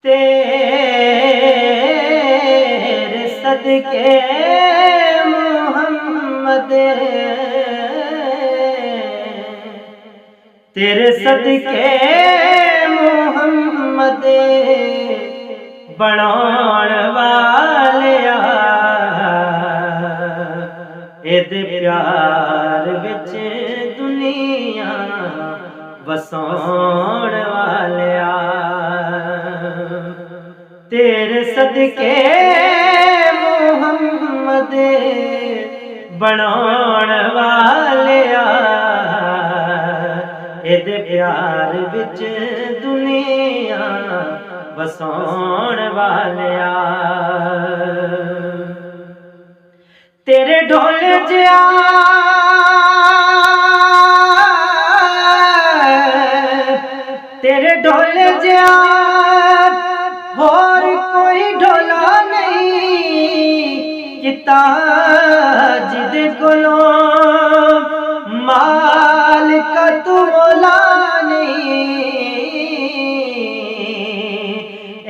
तेरे सदके मोहम्मद, तेरे सदके मोहम्मद बनाउण वालिया, इहदे प्यार विच दुनिया वसाउण वालिया। तेरे सदके मोहम्मद बनाउण वालिया, इहदे प्यार विच दुनिया वसाउण वालिया। तेरे ढोल जिया तेरे ढोल जिया और कोई ढोला नहीं किता, जिदे कोलों माल का तू मौला नहीं।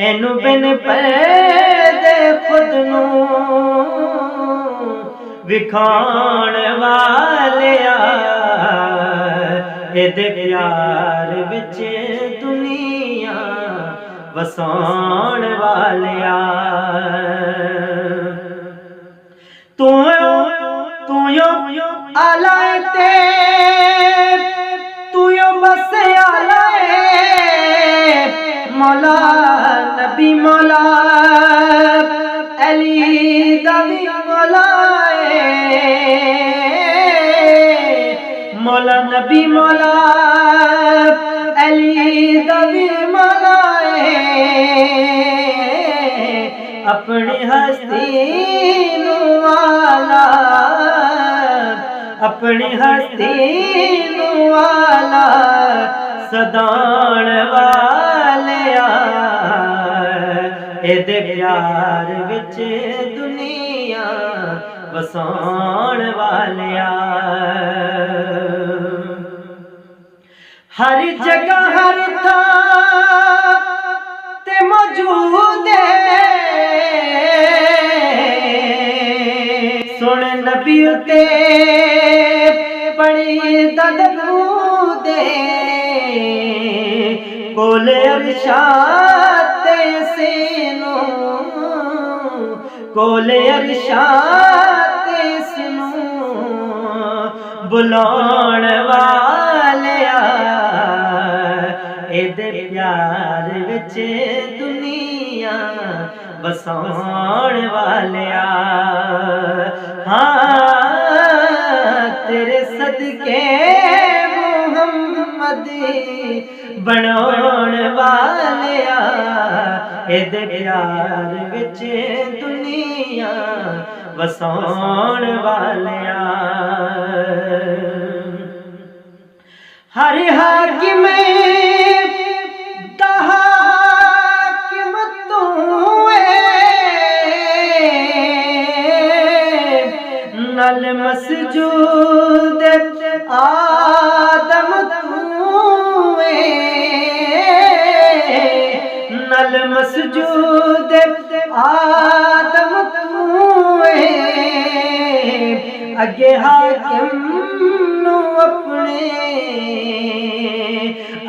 एनू बिन पैदे खुद नू विखाण वालिया, इहदे प्यार विच दुनिया वसाउण वालिया। तू आलाए ते तू बस आलाए मौला नबी मौला अली दवी मौला मौला नबी मौला अली दवी मौला अपनी हस्ती नू वाला, अपनी हस्ती नू वाला सदाण वालिया, इहदे प्यार विच दुनिया वसाउण वालिया। हर जगह हर थां ते मौजूद है, सुन नबी ते बड़ी ददरूद कोल अरशाद सीनू, कोल अरशाद सीनू बुलाउण वालिया, इहदे प्यार विच दुनिया वसाउण वालिया। हाँ तेरे सदके मोहम्मद बनाउण वालिया, इहदे प्यार विच दुनिया वसाउण वालिया। हर हाकिम दा हाकिम तू नल मसजूद आदम तू नल मसजूद आदम तू अगे हाकिम नू अपने,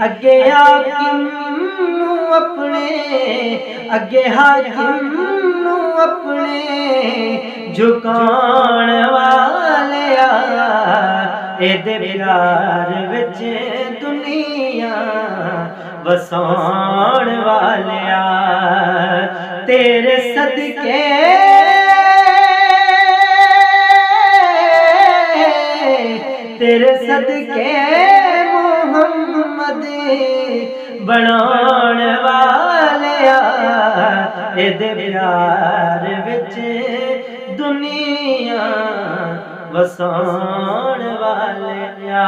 अगे हाकिम नू अपने, अगे हाकिम नू अपने झुकाउण वालिया, इहदे प्यार विच दुनिया वसाउण वालिया। तेरे सदके तेरे सदके मोहम्मद बनाउण वालिया, इहदे प्यार विच दुनिया वसाउण वालिया।